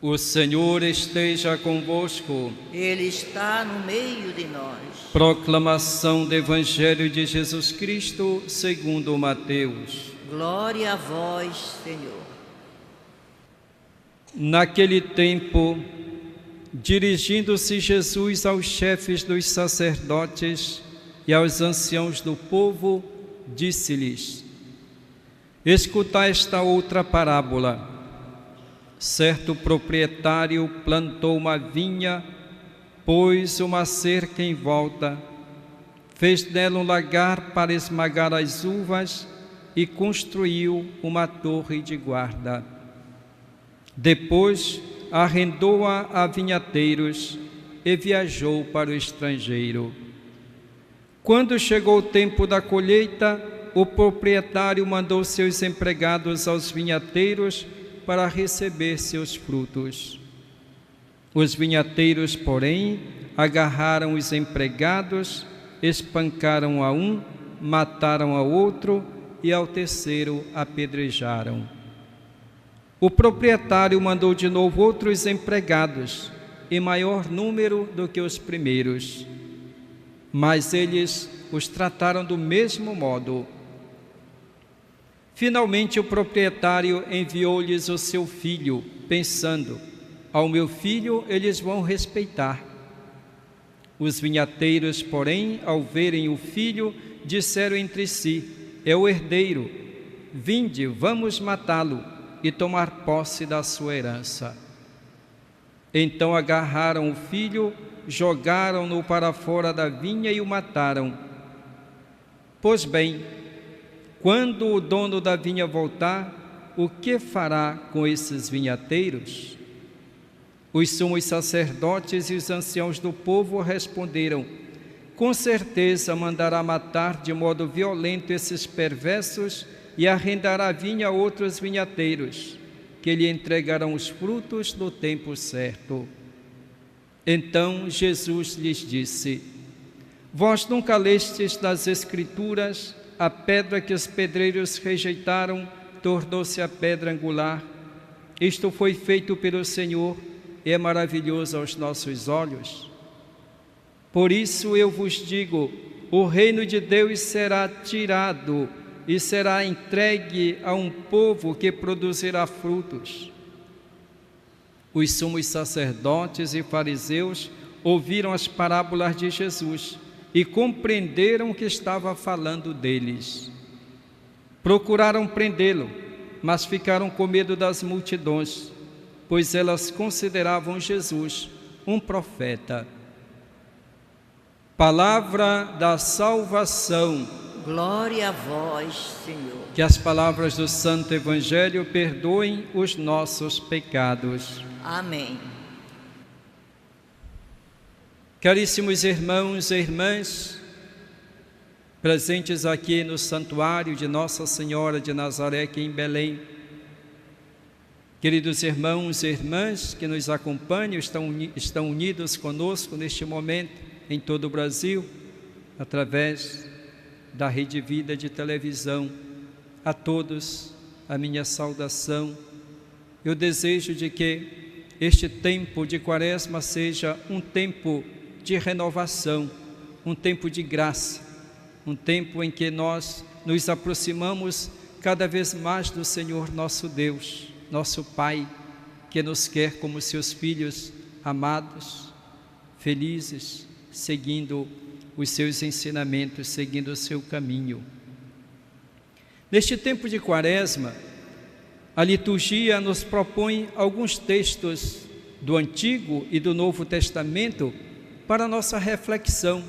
O Senhor esteja convosco. Ele está no meio de nós. Proclamação do Evangelho de Jesus Cristo segundo Mateus. Glória a vós, Senhor. Naquele tempo, dirigindo-se Jesus aos chefes dos sacerdotes e aos anciãos do povo, disse-lhes: escutai esta outra parábola. Certo proprietário plantou uma vinha, pôs uma cerca em volta, fez nela um lagar para esmagar as uvas e construiu uma torre de guarda. Depois arrendou-a a vinhateiros e viajou para o estrangeiro. Quando chegou o tempo da colheita, o proprietário mandou seus empregados aos vinhateiros para receber seus frutos. Os vinhateiros, porém, agarraram os empregados, espancaram a um, mataram a outro e ao terceiro apedrejaram. O proprietário mandou de novo outros empregados, em maior número do que os primeiros, mas eles os trataram do mesmo modo. Finalmente o proprietário enviou-lhes o seu filho, pensando: ao meu filho eles vão respeitar. Os vinhateiros, porém, ao verem o filho, disseram entre si: é o herdeiro, vinde, vamos matá-lo e tomar posse da sua herança. Então agarraram o filho, jogaram-no para fora da vinha e o mataram. Pois bem, quando o dono da vinha voltar, o que fará com esses vinhateiros? Os sumos sacerdotes e os anciãos do povo responderam: com certeza mandará matar de modo violento esses perversos e arrendará a vinha a outros vinhateiros, que lhe entregarão os frutos no tempo certo. Então Jesus lhes disse: vós nunca lestes nas Escrituras: a pedra que os pedreiros rejeitaram tornou-se a pedra angular. Isto foi feito pelo Senhor e é maravilhoso aos nossos olhos. Por isso eu vos digo: o reino de Deus será tirado e será entregue a um povo que produzirá frutos. Os sumos sacerdotes e fariseus ouviram as parábolas de Jesus e compreenderam que estava falando deles. Procuraram prendê-lo, mas ficaram com medo das multidões, pois elas consideravam Jesus um profeta. Palavra da salvação. Glória a vós, Senhor. Que as palavras do Santo Evangelho perdoem os nossos pecados. Amém. Caríssimos irmãos e irmãs, presentes aqui no santuário de Nossa Senhora de Nazaré, aqui em Belém, queridos irmãos e irmãs que nos acompanham, estão unidos conosco neste momento em todo o Brasil, através da Rede Vida de televisão, a todos a minha saudação. Eu desejo de que este tempo de Quaresma seja um tempo de renovação, um tempo de graça, um tempo em que nós nos aproximamos cada vez mais do Senhor nosso Deus, nosso Pai, que nos quer como seus filhos amados, felizes, seguindo os seus ensinamentos, seguindo o seu caminho. Neste tempo de Quaresma, a liturgia nos propõe alguns textos do Antigo e do Novo Testamento para nossa reflexão,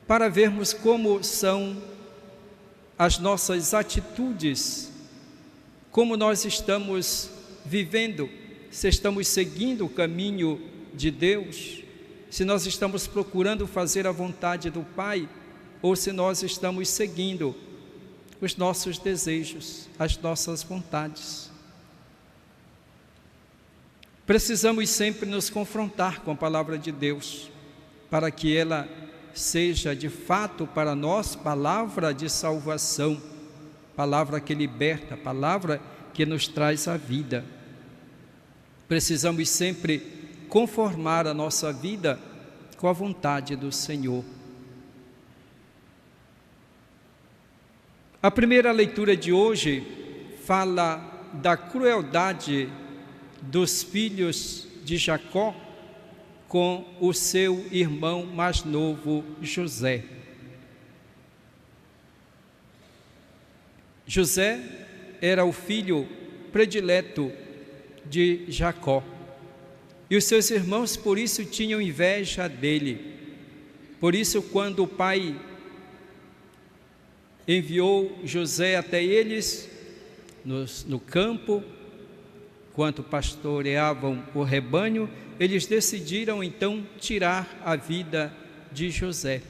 para vermos como são as nossas atitudes, como nós estamos vivendo, se estamos seguindo o caminho de Deus, se nós estamos procurando fazer a vontade do Pai, ou se nós estamos seguindo os nossos desejos, as nossas vontades. Precisamos sempre nos confrontar com a palavra de Deus, para que ela seja de fato para nós palavra de salvação, palavra que liberta, palavra que nos traz a vida. Precisamos sempre conformar a nossa vida com a vontade do Senhor. A primeira leitura de hoje fala da crueldade dos filhos de Jacó com o seu irmão mais novo, José. José era o filho predileto de Jacó, e os seus irmãos por isso tinham inveja dele. Por isso, quando o pai enviou José até eles no campo, enquanto pastoreavam o rebanho, eles decidiram então tirar a vida de José.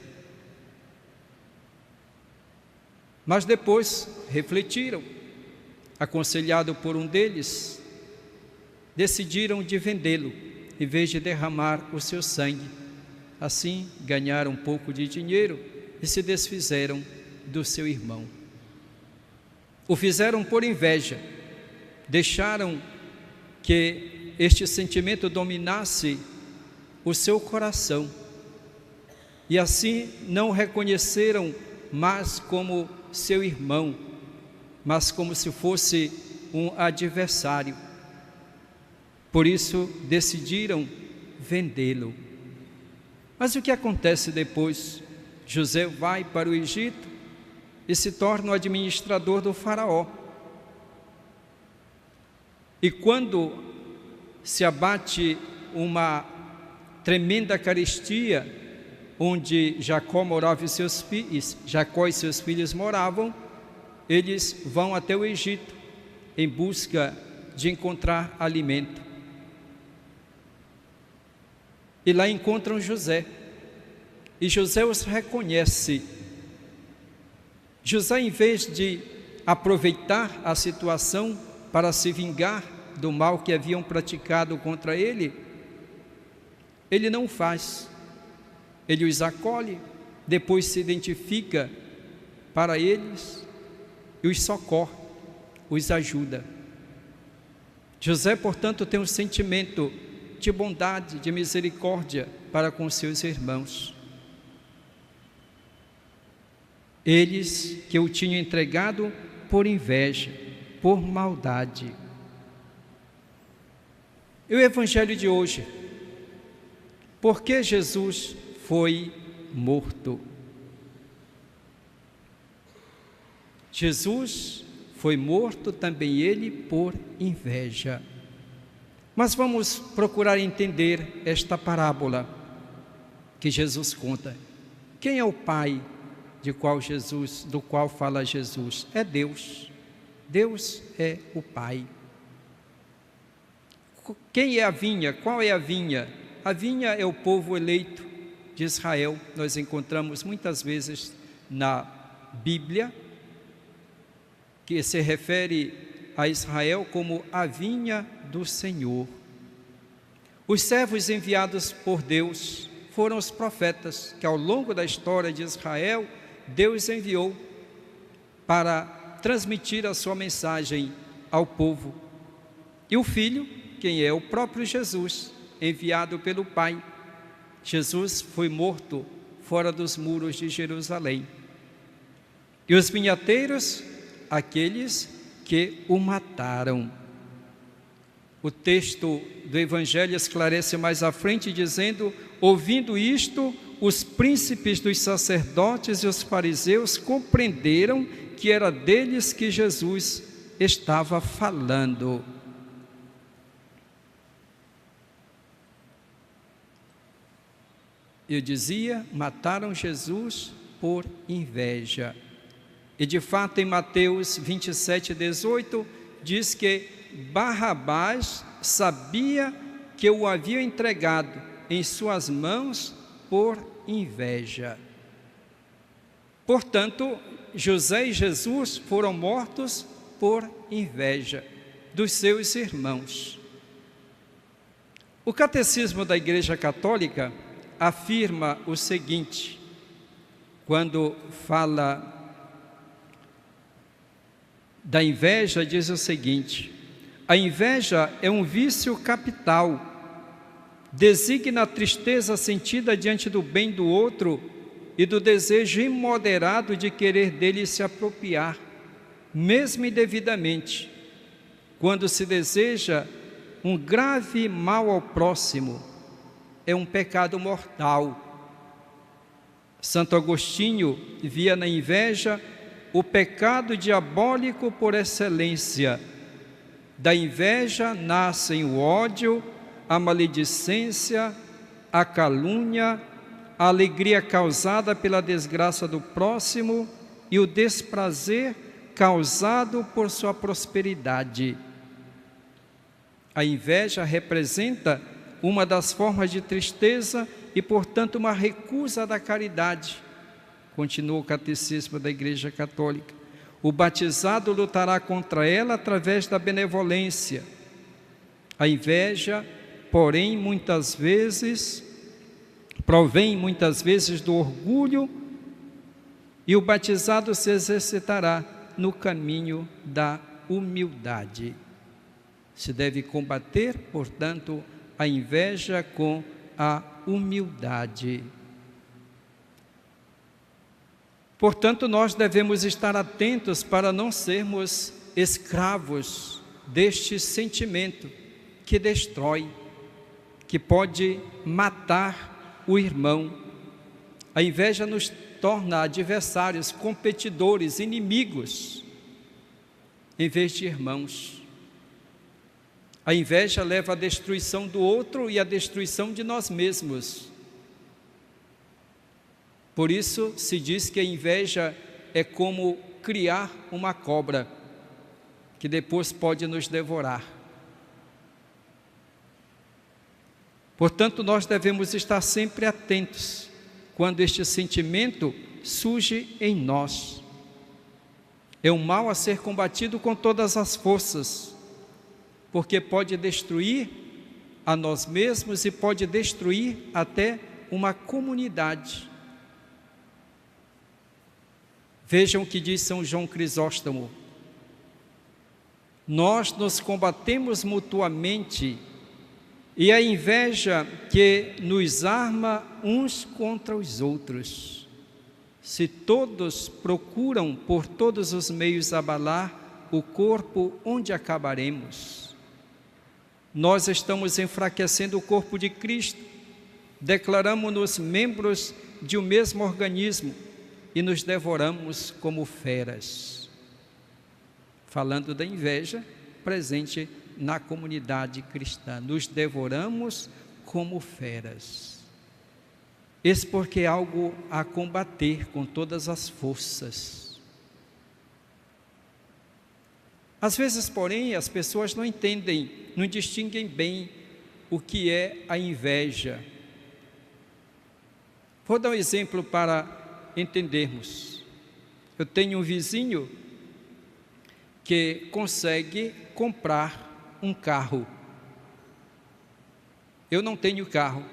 Mas depois refletiram, aconselhado por um deles, decidiram de vendê-lo, em vez de derramar o seu sangue. Assim, ganharam um pouco de dinheiro e se desfizeram do seu irmão. O fizeram por inveja, deixaram que este sentimento dominasse o seu coração, e assim não o reconheceram mais como seu irmão, mas como se fosse um adversário. Por isso decidiram vendê-lo. Mas o que acontece depois? José vai para o Egito e se torna o administrador do faraó. E quando se abate uma tremenda carestia, onde Jacó morava e seus filhos, Jacó e seus filhos moravam, eles vão até o Egito em busca de encontrar alimento. E lá encontram José, e José os reconhece. José, em vez de aproveitar a situação para se vingar do mal que haviam praticado contra ele, ele não faz. Ele os acolhe, depois se identifica para eles e os socorre, os ajuda. José, portanto, tem um sentimento de bondade, de misericórdia para com seus irmãos. Eles que o tinham entregado por inveja, por maldade. E o Evangelho de hoje, por que Jesus foi morto? Jesus foi morto também ele por inveja. Mas vamos procurar entender esta parábola que Jesus conta. Quem é o Pai do qual fala Jesus? É Deus. Deus é o Pai. Quem é a vinha? Qual é a vinha? A vinha é o povo eleito de Israel. Nós encontramos muitas vezes na Bíblia que se refere a Israel como a vinha do Senhor. Os servos enviados por Deus foram os profetas, que ao longo da história de Israel, Deus enviou para transmitir a sua mensagem ao povo. E o Filho, quem é o próprio Jesus, enviado pelo Pai. Jesus foi morto fora dos muros de Jerusalém. E os vinhateiros, aqueles que o mataram. O texto do Evangelho esclarece mais à frente, dizendo: ouvindo isto, os príncipes dos sacerdotes e os fariseus compreenderam que era deles que Jesus estava falando. Eu dizia, mataram Jesus por inveja. E de fato em Mateus 27:18 diz que Barrabás sabia que o haviam entregado em suas mãos por inveja. Portanto, José e Jesus foram mortos por inveja dos seus irmãos. O Catecismo da Igreja Católica afirma o seguinte, quando fala da inveja, diz o seguinte: A inveja é um vício capital. Designa a tristeza sentida diante do bem do outro e do desejo imoderado de querer dele se apropriar, mesmo indevidamente, quando se deseja um grave mal ao próximo. É um pecado mortal. Santo Agostinho via na inveja o pecado diabólico por excelência. Da inveja nascem o ódio, a maledicência, a calúnia, a alegria causada pela desgraça do próximo e o desprazer causado por sua prosperidade. A inveja representa uma das formas de tristeza e, portanto, uma recusa da caridade. Continua o Catecismo da Igreja Católica. O batizado lutará contra ela através da benevolência. A inveja, porém, provém muitas vezes do orgulho, e o batizado se exercitará no caminho da humildade. Se deve combater, portanto, a inveja com a humildade. Portanto, nós devemos estar atentos para não sermos escravos deste sentimento que destrói, que pode matar o irmão. A inveja nos torna adversários, competidores, inimigos, em vez de irmãos. A inveja leva à destruição do outro e à destruição de nós mesmos. Por isso se diz que a inveja é como criar uma cobra, que depois pode nos devorar. Portanto, nós devemos estar sempre atentos quando este sentimento surge em nós. É um mal a ser combatido com todas as forças, porque pode destruir a nós mesmos e pode destruir até uma comunidade. Vejam o que diz São João Crisóstomo: nós nos combatemos mutuamente, e a inveja que nos arma uns contra os outros. Se todos procuram por todos os meios abalar o corpo, onde acabaremos? Nós estamos enfraquecendo o corpo de Cristo, declaramos-nos membros de um mesmo organismo e nos devoramos como feras. Falando da inveja presente na comunidade cristã, nos devoramos como feras. Esse porque é algo a combater com todas as forças. Às vezes, porém, as pessoas não entendem, não distinguem bem o que é a inveja. Vou dar um exemplo para entendermos. Eu tenho um vizinho que consegue comprar um carro. Eu não tenho carro.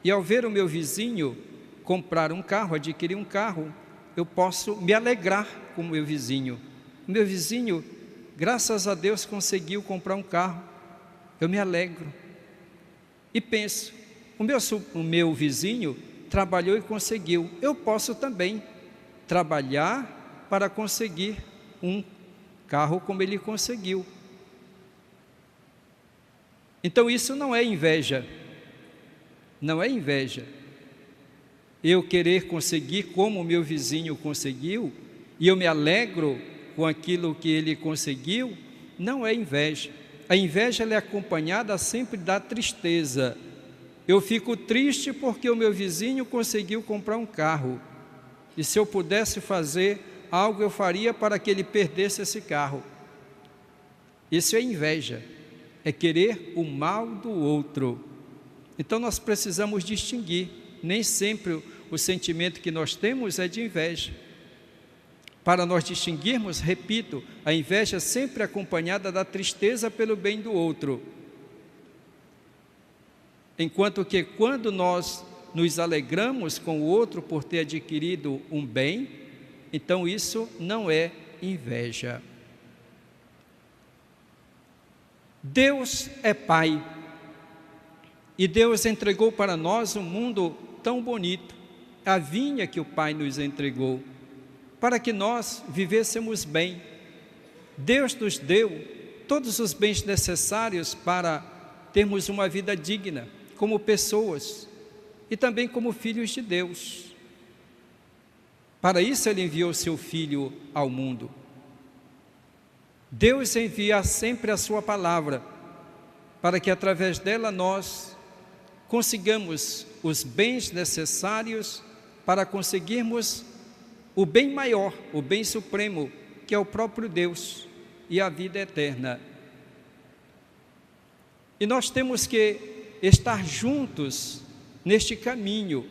E ao ver o meu vizinho comprar um carro, adquirir um carro, eu posso me alegrar com o meu vizinho. O meu vizinho, graças a Deus, conseguiu comprar um carro. Eu me alegro. E penso, o meu vizinho trabalhou e conseguiu. Eu posso também trabalhar para conseguir um carro como ele conseguiu. Então isso não é inveja. Não é inveja. Eu querer conseguir como o meu vizinho conseguiu, e eu me alegro com aquilo que ele conseguiu, não é inveja. A inveja ela é acompanhada sempre da tristeza. Eu fico triste porque o meu vizinho conseguiu comprar um carro. E se eu pudesse fazer algo, eu faria para que ele perdesse esse carro. Isso é inveja. É querer o mal do outro. Então nós precisamos distinguir. Nem sempre o sentimento que nós temos é de inveja. Para nós distinguirmos, repito, a inveja é sempre acompanhada da tristeza pelo bem do outro. Enquanto que quando nós nos alegramos com o outro por ter adquirido um bem, então isso não é inveja. Deus é Pai, e Deus entregou para nós um mundo tão bonito, a vinha que o Pai nos entregou, para que nós vivêssemos bem. Deus nos deu todos os bens necessários para termos uma vida digna, como pessoas, e também como filhos de Deus. Para isso Ele enviou seu Filho ao mundo. Deus envia sempre a sua palavra, para que através dela nós consigamos os bens necessários para conseguirmos o bem maior, o bem supremo, que é o próprio Deus e a vida eterna. E nós temos que estar juntos neste caminho,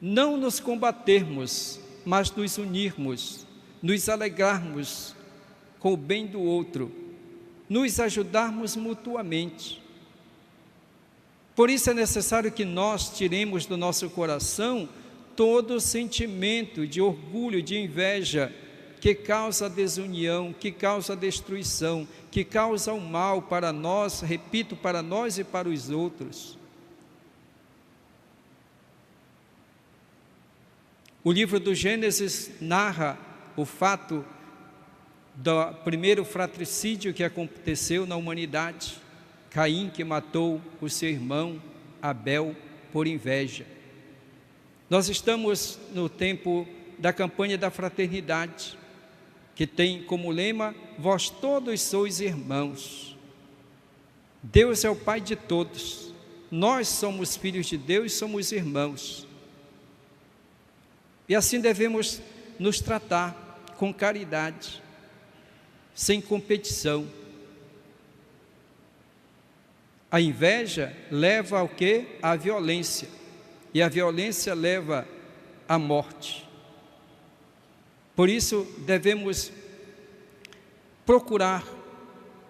não nos combatermos, mas nos unirmos, nos alegrarmos com o bem do outro, nos ajudarmos mutuamente. Por isso é necessário que nós tiremos do nosso coração todo o sentimento de orgulho, de inveja, que causa desunião, que causa destruição, que causa o mal para nós, repito, para nós e para os outros. O livro do Gênesis narra o fato do primeiro fratricídio que aconteceu na humanidade. Caim, que matou o seu irmão Abel por inveja. Nós estamos no tempo da campanha da fraternidade, que tem como lema: vós todos sois irmãos. Deus é o Pai de todos, nós somos filhos de Deus, somos irmãos. E assim devemos nos tratar, com caridade, sem competição. A inveja leva ao quê? À violência. E a violência leva à morte. Por isso devemos procurar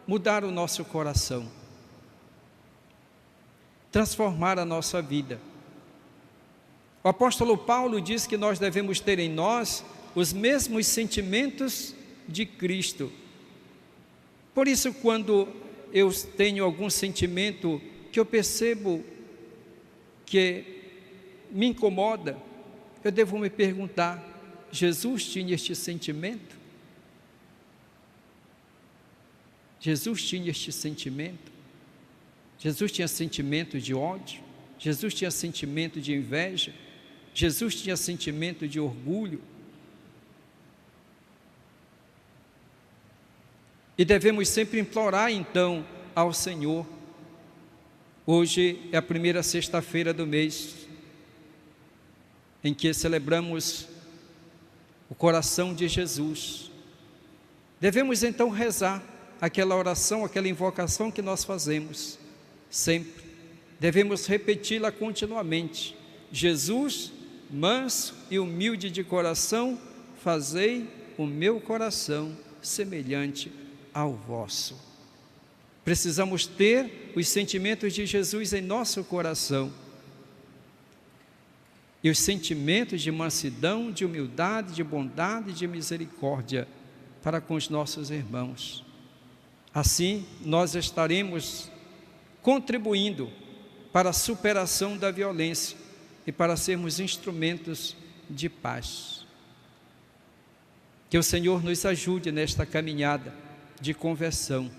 mudar o nosso coração, transformar a nossa vida. O apóstolo Paulo diz que nós devemos ter em nós os mesmos sentimentos de Cristo. Por isso, quando eu tenho algum sentimento que eu percebo que me incomoda, eu devo me perguntar: Jesus tinha este sentimento? Jesus tinha este sentimento? Jesus tinha sentimento de ódio? Jesus tinha sentimento de inveja? Jesus tinha sentimento de orgulho? E devemos sempre implorar então ao Senhor. Hoje é a primeira sexta-feira do mês, em que celebramos o coração de Jesus. Devemos então rezar aquela oração, aquela invocação que nós fazemos sempre. Devemos repeti-la continuamente: Jesus, manso e humilde de coração, fazei o meu coração semelhante ao vosso. Precisamos ter os sentimentos de Jesus em nosso coração, e os sentimentos de mansidão, de humildade, de bondade e de misericórdia para com os nossos irmãos. Assim, nós estaremos contribuindo para a superação da violência e para sermos instrumentos de paz. Que o Senhor nos ajude nesta caminhada de conversão,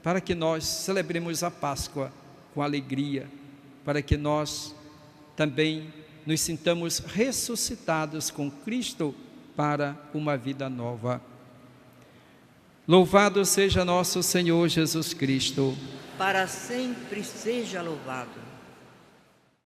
para que nós celebremos a Páscoa com alegria, para que nós também nos sintamos ressuscitados com Cristo para uma vida nova. Louvado seja nosso Senhor Jesus Cristo. Para sempre seja louvado.